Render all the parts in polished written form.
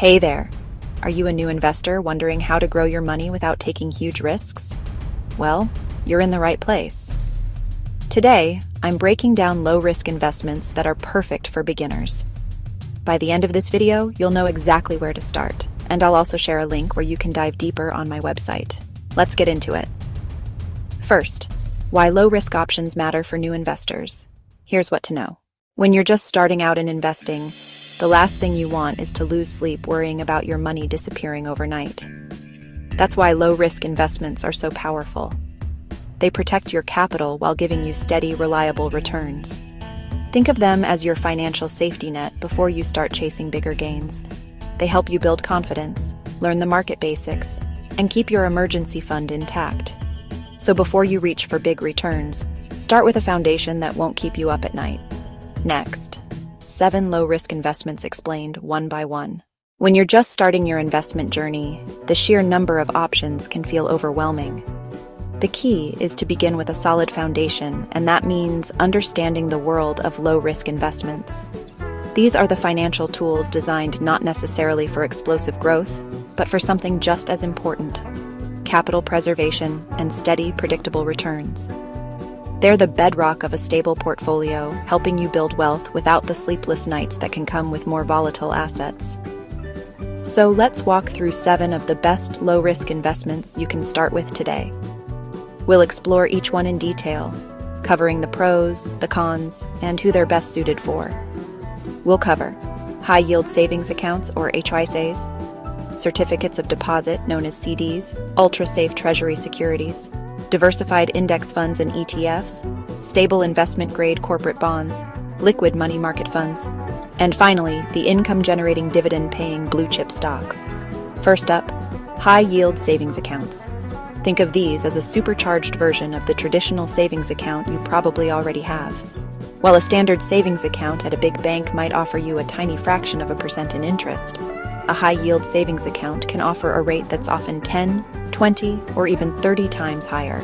Hey there! Are you a new investor wondering how to grow your money without taking huge risks? Well, you're in the right place. Today, I'm breaking down low-risk investments that are perfect for beginners. By the end of this video, you'll know exactly where to start, and I'll also share a link where you can dive deeper on my website. Let's get into it. First, why low-risk options matter for new investors. Here's what to know. When you're just starting out in investing, the last thing you want is to lose sleep worrying about your money disappearing overnight. That's why low-risk investments are so powerful. They protect your capital while giving you steady, reliable returns. Think of them as your financial safety net before you start chasing bigger gains. They help you build confidence, learn the market basics, and keep your emergency fund intact. So before you reach for big returns, start with a foundation that won't keep you up at night. Next, 7 low-risk investments explained one by one. When you're just starting your investment journey, the sheer number of options can feel overwhelming. The key is to begin with a solid foundation, and that means understanding the world of low-risk investments. These are the financial tools designed not necessarily for explosive growth, but for something just as important: capital preservation and steady, predictable returns. They're the bedrock of a stable portfolio, helping you build wealth without the sleepless nights that can come with more volatile assets. So let's walk through 7 of the best low-risk investments you can start with today. We'll explore each one in detail, covering the pros, the cons, and who they're best suited for. We'll cover high-yield savings accounts, or HISAs, certificates of deposit, known as CDs, ultra-safe treasury securities, diversified index funds and ETFs, stable investment-grade corporate bonds, liquid money market funds, and finally, the income-generating dividend-paying blue-chip stocks. First up, high-yield savings accounts. Think of these as a supercharged version of the traditional savings account you probably already have. While a standard savings account at a big bank might offer you a tiny fraction of a percent in interest, a high-yield savings account can offer a rate that's often 10, 20, or even 30 times higher.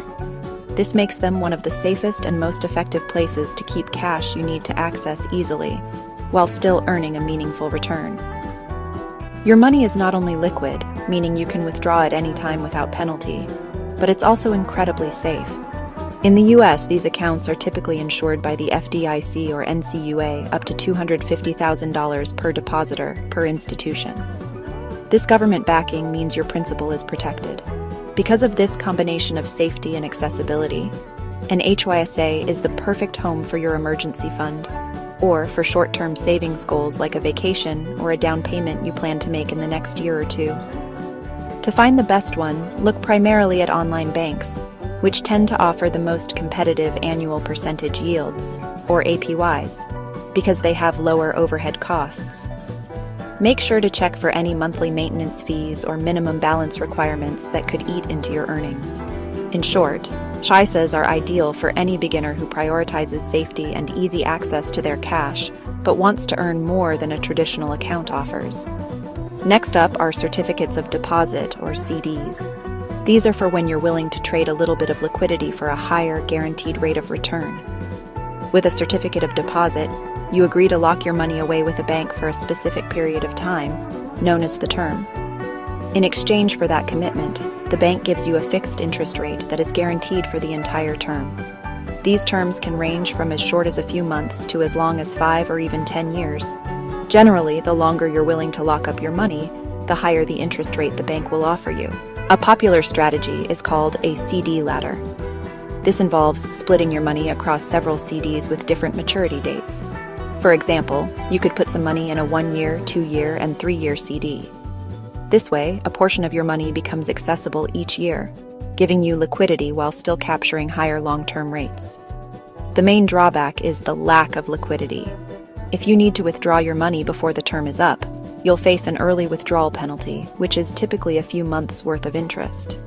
This makes them one of the safest and most effective places to keep cash you need to access easily, while still earning a meaningful return. Your money is not only liquid, meaning you can withdraw at any time without penalty, but it's also incredibly safe. In the US, these accounts are typically insured by the FDIC or NCUA up to $250,000 per depositor per institution. This government backing means your principal is protected. Because of this combination of safety and accessibility, an HYSA is the perfect home for your emergency fund, or for short-term savings goals like a vacation or a down payment you plan to make in the next year or two. To find the best one, look primarily at online banks, which tend to offer the most competitive annual percentage yields, or APYs, because they have lower overhead costs. Make sure to check for any monthly maintenance fees or minimum balance requirements that could eat into your earnings. In short, HISAs are ideal for any beginner who prioritizes safety and easy access to their cash, but wants to earn more than a traditional account offers. Next up are certificates of deposit, or CDs. These are for when you're willing to trade a little bit of liquidity for a higher guaranteed rate of return. With a certificate of deposit, you agree to lock your money away with a bank for a specific period of time, known as the term. In exchange for that commitment, the bank gives you a fixed interest rate that is guaranteed for the entire term. These terms can range from as short as a few months to as long as 5 or even 10 years. Generally, the longer you're willing to lock up your money, the higher the interest rate the bank will offer you. A popular strategy is called a CD ladder. This involves splitting your money across several CDs with different maturity dates. For example, you could put some money in a 1-year, 2-year, and 3-year CD. This way, a portion of your money becomes accessible each year, giving you liquidity while still capturing higher long-term rates. The main drawback is the lack of liquidity. If you need to withdraw your money before the term is up, you'll face an early withdrawal penalty, which is typically a few months' worth of interest.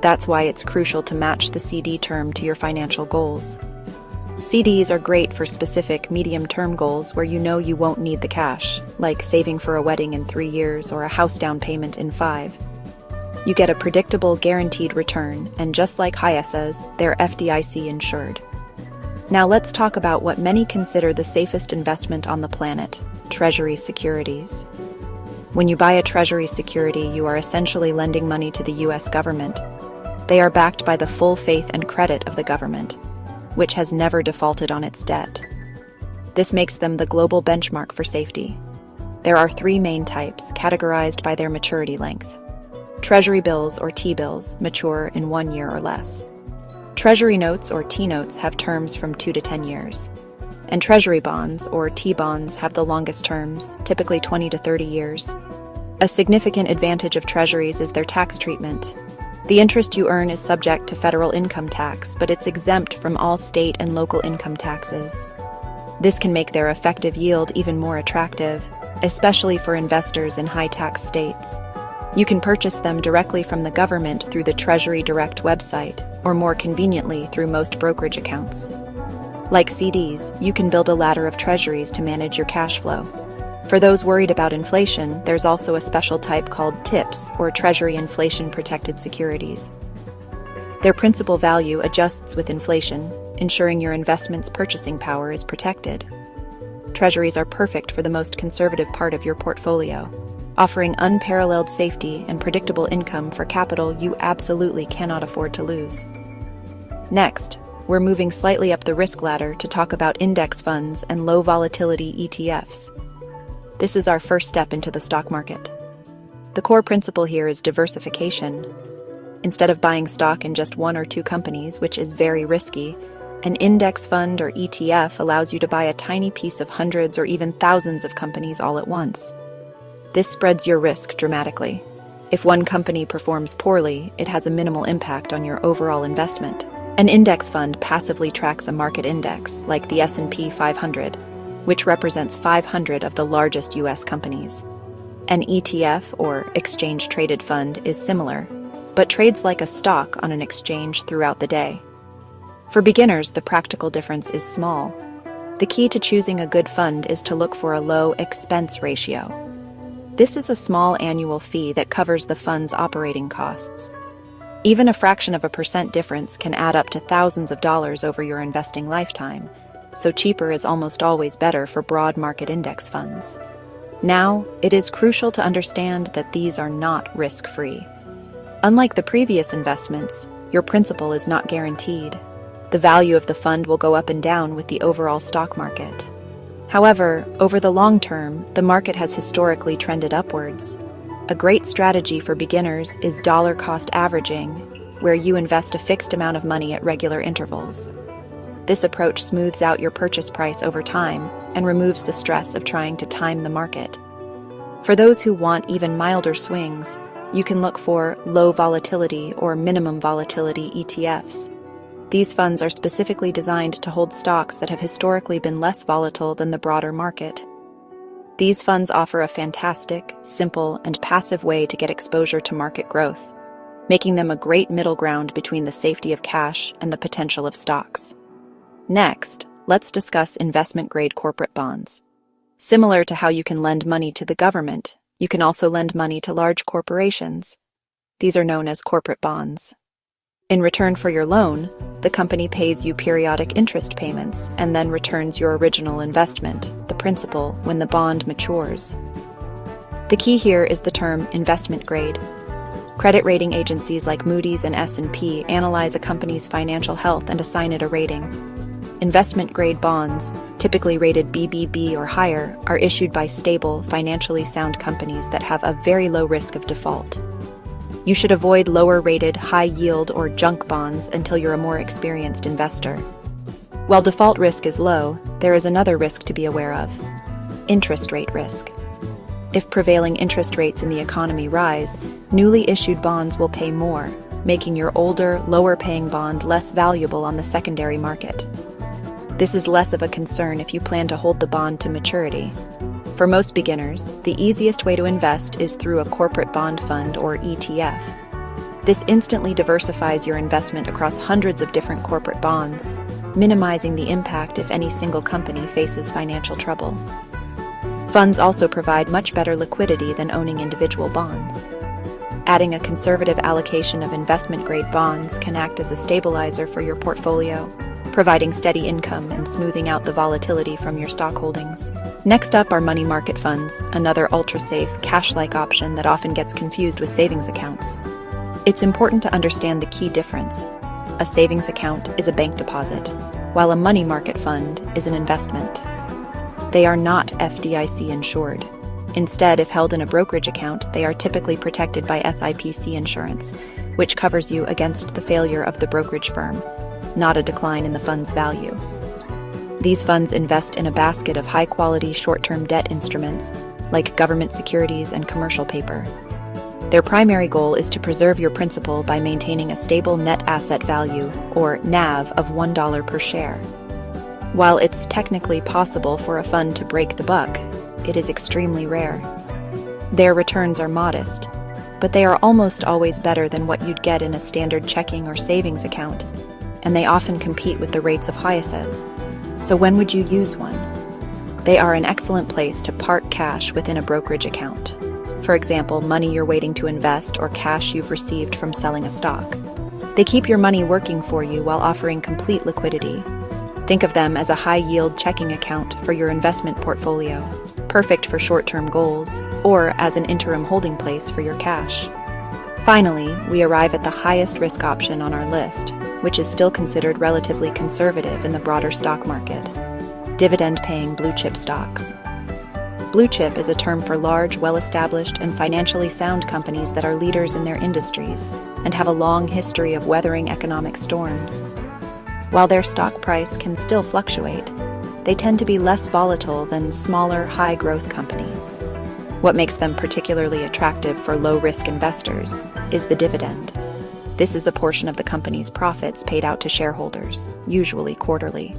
That's why it's crucial to match the CD term to your financial goals. CDs are great for specific medium-term goals where you know you won't need the cash, like saving for a wedding in 3 years or a house down payment in 5. You get a predictable, guaranteed return, and just like HISAs, they're FDIC insured. Now let's talk about what many consider the safest investment on the planet: Treasury securities. When you buy a Treasury security, you are essentially lending money to the U.S. government. They are backed by the full faith and credit of the government, which has never defaulted on its debt. This makes them the global benchmark for safety. There are three main types, categorized by their maturity length. Treasury bills, or T-bills, mature in 1 year or less. Treasury notes, or T-notes, have terms from 2 to 10 years. And Treasury bonds, or T-bonds, have the longest terms, typically 20 to 30 years. A significant advantage of Treasuries is their tax treatment. The interest you earn is subject to federal income tax, but it's exempt from all state and local income taxes. This can make their effective yield even more attractive, especially for investors in high-tax states. You can purchase them directly from the government through the Treasury Direct website, or more conveniently through most brokerage accounts. Like CDs, you can build a ladder of treasuries to manage your cash flow. For those worried about inflation, there's also a special type called TIPS, or Treasury Inflation Protected Securities. Their principal value adjusts with inflation, ensuring your investment's purchasing power is protected. Treasuries are perfect for the most conservative part of your portfolio, offering unparalleled safety and predictable income for capital you absolutely cannot afford to lose. Next, we're moving slightly up the risk ladder to talk about index funds and low volatility ETFs. This is our first step into the stock market. The core principle here is diversification. Instead of buying stock in just 1 or 2 companies, which is very risky, an index fund or ETF allows you to buy a tiny piece of hundreds or even thousands of companies all at once. This spreads your risk dramatically. If one company performs poorly, it has a minimal impact on your overall investment. An index fund passively tracks a market index, like the S&P 500, which represents 500 of the largest U.S. companies. An ETF, or exchange-traded fund, is similar, but trades like a stock on an exchange throughout the day. For beginners, the practical difference is small. The key to choosing a good fund is to look for a low expense ratio. This is a small annual fee that covers the fund's operating costs. Even a fraction of a % difference can add up to thousands of dollars over your investing lifetime, so cheaper is almost always better for broad market index funds. Now, it is crucial to understand that these are not risk-free. Unlike the previous investments, your principal is not guaranteed. The value of the fund will go up and down with the overall stock market. However, over the long term, the market has historically trended upwards. A great strategy for beginners is dollar cost averaging, where you invest a fixed amount of money at regular intervals. This approach smooths out your purchase price over time and removes the stress of trying to time the market. For those who want even milder swings, you can look for low volatility or minimum volatility ETFs. These funds are specifically designed to hold stocks that have historically been less volatile than the broader market. These funds offer a fantastic, simple, and passive way to get exposure to market growth, making them a great middle ground between the safety of cash and the potential of stocks. Next, let's discuss investment-grade corporate bonds. Similar to how you can lend money to the government, you can also lend money to large corporations. These are known as corporate bonds. In return for your loan, the company pays you periodic interest payments and then returns your original investment, the principal, when the bond matures. The key here is the term investment grade. Credit rating agencies like Moody's and S&P analyze a company's financial health and assign it a rating. Investment-grade bonds, typically rated BBB or higher, are issued by stable, financially sound companies that have a very low risk of default. You should avoid lower-rated, high-yield, or junk bonds until you're a more experienced investor. While default risk is low, there is another risk to be aware of: interest rate risk. If prevailing interest rates in the economy rise, newly issued bonds will pay more, making your older, lower-paying bond less valuable on the secondary market. This is less of a concern if you plan to hold the bond to maturity. For most beginners, the easiest way to invest is through a corporate bond fund or ETF. This instantly diversifies your investment across hundreds of different corporate bonds, minimizing the impact if any single company faces financial trouble. Funds also provide much better liquidity than owning individual bonds. Adding a conservative allocation of investment-grade bonds can act as a stabilizer for your portfolio, providing steady income and smoothing out the volatility from your stock holdings. Next up are money market funds, another ultra-safe, cash-like option that often gets confused with savings accounts. It's important to understand the key difference. A savings account is a bank deposit, while a money market fund is an investment. They are not FDIC insured. Instead, if held in a brokerage account, they are typically protected by SIPC insurance, which covers you against the failure of the brokerage firm, not a decline in the fund's value. These funds invest in a basket of high-quality short-term debt instruments, like government securities and commercial paper. Their primary goal is to preserve your principal by maintaining a stable net asset value, or NAV, of $1 per share. While it's technically possible for a fund to break the buck, it is extremely rare. Their returns are modest, but they are almost always better than what you'd get in a standard checking or savings account, and they often compete with the rates of HISAs. So when would you use one? They are an excellent place to park cash within a brokerage account. For example, money you're waiting to invest or cash you've received from selling a stock. They keep your money working for you while offering complete liquidity. Think of them as a high-yield checking account for your investment portfolio, perfect for short-term goals, or as an interim holding place for your cash. Finally, we arrive at the highest risk option on our list, which is still considered relatively conservative in the broader stock market: dividend-paying blue-chip stocks. Blue chip is a term for large, well-established, and financially sound companies that are leaders in their industries and have a long history of weathering economic storms. While their stock price can still fluctuate, they tend to be less volatile than smaller, high-growth companies. What makes them particularly attractive for low-risk investors is the dividend. This is a portion of the company's profits paid out to shareholders, usually quarterly.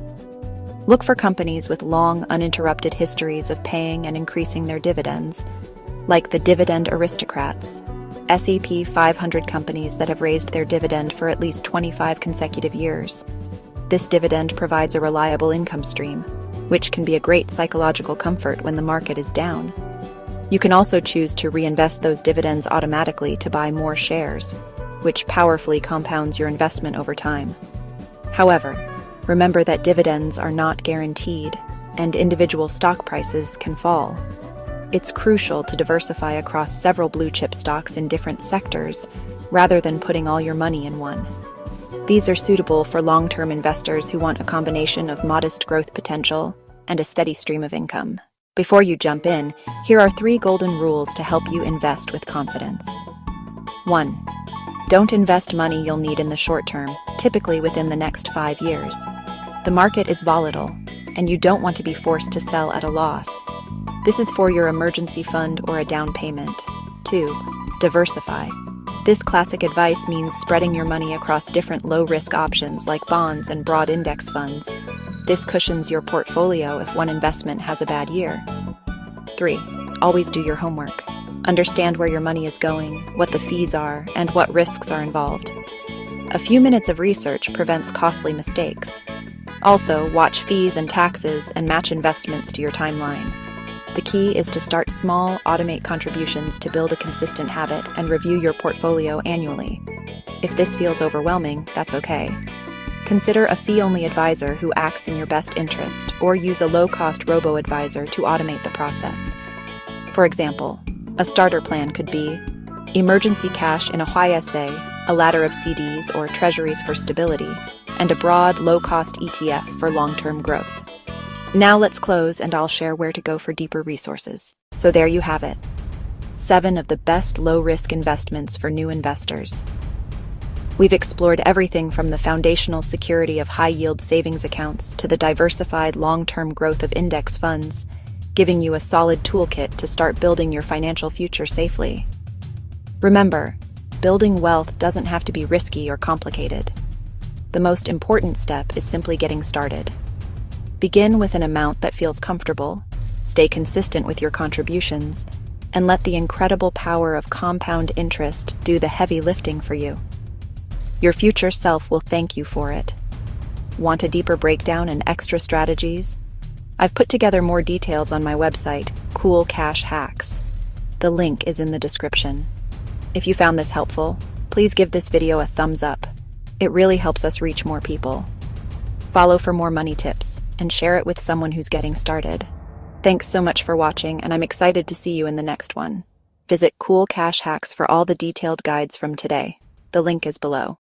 Look for companies with long, uninterrupted histories of paying and increasing their dividends, like the dividend aristocrats, S&P 500 companies that have raised their dividend for at least 25 consecutive years. This dividend provides a reliable income stream, which can be a great psychological comfort when the market is down. You can also choose to reinvest those dividends automatically to buy more shares, which powerfully compounds your investment over time. However, remember that dividends are not guaranteed, and individual stock prices can fall. It's crucial to diversify across several blue-chip stocks in different sectors, rather than putting all your money in one. These are suitable for long-term investors who want a combination of modest growth potential and a steady stream of income. Before you jump in, here are 3 golden rules to help you invest with confidence. 1. Don't invest money you'll need in the short term, typically within the next 5 years. The market is volatile, and you don't want to be forced to sell at a loss. This is for your emergency fund or a down payment. 2. Diversify. This classic advice means spreading your money across different low-risk options like bonds and broad index funds. This cushions your portfolio if one investment has a bad year. 3. Always do your homework. Understand where your money is going, what the fees are, and what risks are involved. A few minutes of research prevents costly mistakes. Also, watch fees and taxes and match investments to your timeline. The key is to start small, automate contributions to build a consistent habit, and review your portfolio annually. If this feels overwhelming, that's okay. Consider a fee-only advisor who acts in your best interest, or use a low-cost robo-advisor to automate the process. For example, a starter plan could be emergency cash in a HISA, a ladder of CDs or treasuries for stability, and a broad, low-cost ETF for long-term growth. Now let's close, and I'll share where to go for deeper resources. So there you have it. 7 of the best low-risk investments for new investors. We've explored everything from the foundational security of high-yield savings accounts to the diversified long-term growth of index funds, giving you a solid toolkit to start building your financial future safely. Remember, building wealth doesn't have to be risky or complicated. The most important step is simply getting started. Begin with an amount that feels comfortable, stay consistent with your contributions, and let the incredible power of compound interest do the heavy lifting for you. Your future self will thank you for it. Want a deeper breakdown and extra strategies? I've put together more details on my website, Cool Cash Hacks. The link is in the description. If you found this helpful, please give this video a thumbs up. It really helps us reach more people. Follow for more money tips and share it with someone who's getting started. Thanks so much for watching, and I'm excited to see you in the next one. Visit Cool Cash Hacks for all the detailed guides from today. The link is below.